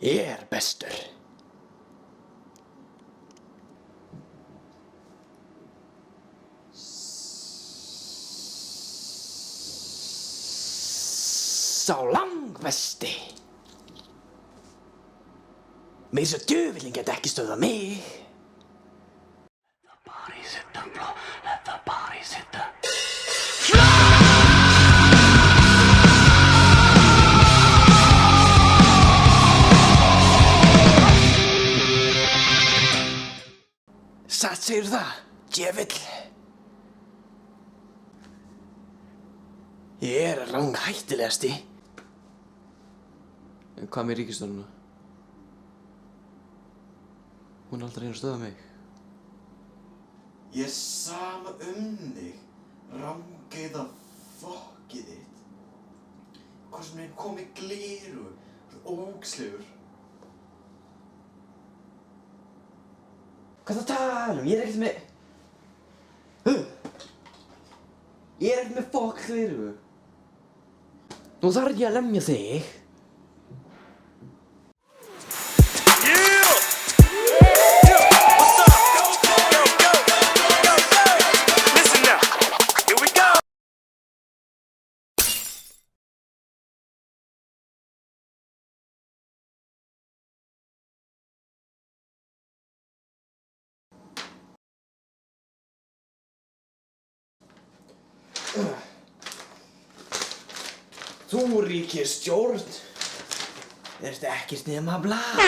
Ég er bestur. Sá langbesti. Meira svo djöfullinn get ekki stöðvað mig. Let the bodies hit the floor, let the bodies hit the Satt segir það, djöfull. Ég er ranghættulegasti. En hvað með ríkisstjórnina? Hún er aldrei að stöðva mig. Ég er sama þig, rangeiða fokkið þitt. Hvað sem er komið gleru, ógslegur. Hvað það tala Ég er ekkert með... Ég er ekkert með fokk gleru. Nú þarf ég að lemja þig. Þú ríkisstjórn ert ekkert nema blað.